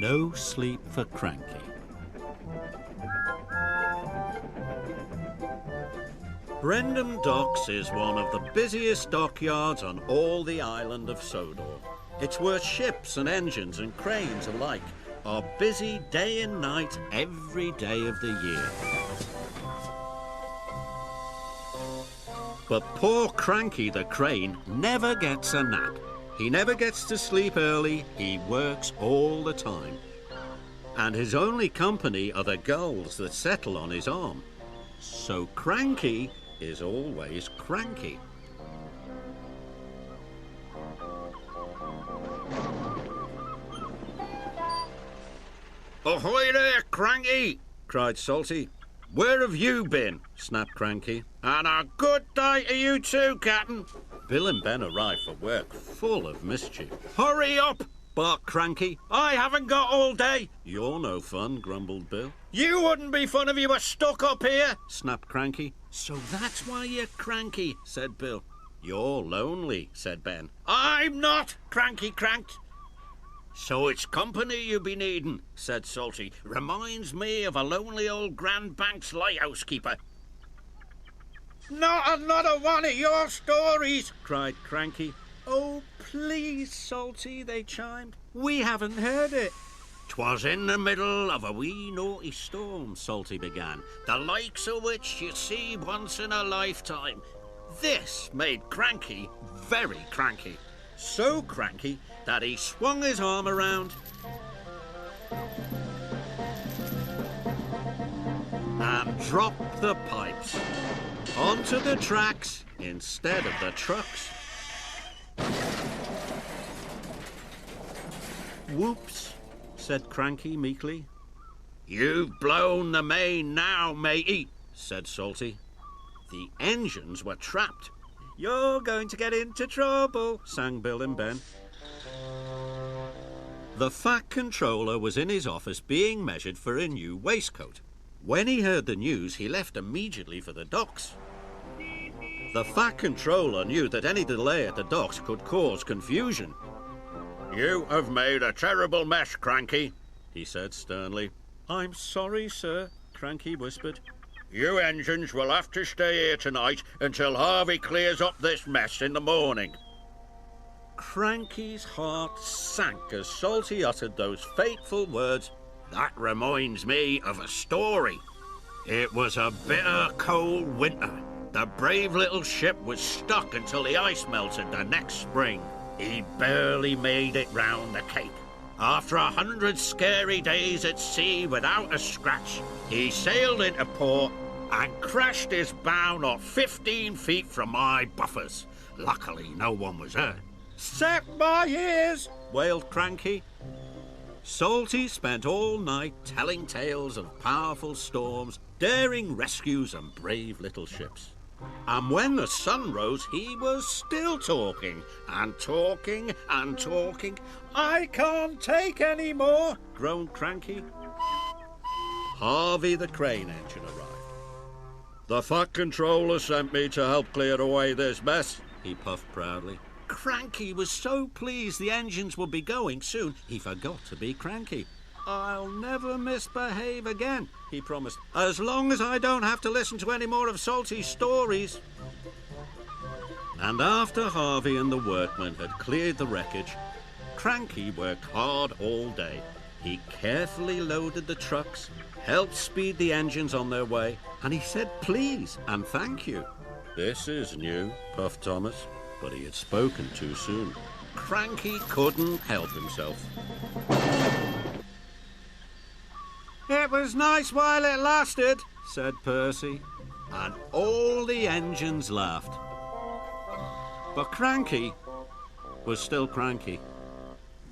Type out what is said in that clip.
No sleep for Cranky. Brendam Docks is one of the busiest dockyards on all the island of Sodor. It's where ships and engines and cranes alike are busy day and night every day of the year. But poor Cranky the crane never gets a nap. He never gets to sleep early, he works all the time. And his only company are the gulls that settle on his arm. So Cranky is always cranky. "Ahoy there, Cranky!" cried Salty. "Where have you been?" snapped Cranky. "And a good day to you too, Captain." Bill and Ben arrived for work, full of mischief. "Hurry up!" barked Cranky. "I haven't got all day." "You're no fun," grumbled Bill. "You wouldn't be fun if you were stuck up here," snapped Cranky. "So that's why you're cranky," said Bill. "You're lonely," said Ben. "I'm not," Cranky cranked. "So it's company you be needin'," said Salty. "Reminds me of a lonely old Grand Banks lighthouse keeper." "Not another one of your stories," cried Cranky. "Oh, please, Salty," they chimed. "We haven't heard it." "'Twas in the middle of a wee naughty storm," Salty began, "the likes of which you see once in a lifetime." This made Cranky very cranky. So cranky that he swung his arm around and dropped the pipes onto the tracks instead of the trucks. "Whoops," said Cranky meekly. "You've blown the main now, matey," said Salty. The engines were trapped. "You're going to get into trouble," sang Bill and Ben. The Fat Controller was in his office being measured for a new waistcoat. When he heard the news, he left immediately for the docks. The Fat Controller knew that any delay at the docks could cause confusion. "You have made a terrible mess, Cranky," he said sternly. "I'm sorry, sir," Cranky whispered. "You engines will have to stay here tonight until Harvey clears up this mess in the morning." Cranky's heart sank as Salty uttered those fateful words. "That reminds me of a story. It was a bitter cold winter. The brave little ship was stuck until the ice melted the next spring. He barely made it round the Cape. After 100 scary days at sea without a scratch, he sailed into port and crashed his bow not 15 feet from my buffers. Luckily, no one was hurt." "Set my ears!" wailed Cranky. Salty spent all night telling tales of powerful storms, daring rescues and brave little ships. And when the sun rose, he was still talking and talking and talking. "I can't take any more," groaned Cranky. Harvey the crane engine arrived. "The Fat Controller sent me to help clear away this mess," he puffed proudly. Cranky was so pleased the engines would be going soon, he forgot to be cranky. "I'll never misbehave again," he promised, "as long as I don't have to listen to any more of Salty's stories." And after Harvey and the workmen had cleared the wreckage, Cranky worked hard all day. He carefully loaded the trucks, helped speed the engines on their way, and he said please and thank you. "This is new," puffed Thomas, but he had spoken too soon. Cranky couldn't help himself. "It was nice while it lasted," said Percy, and all the engines laughed. But Cranky was still cranky.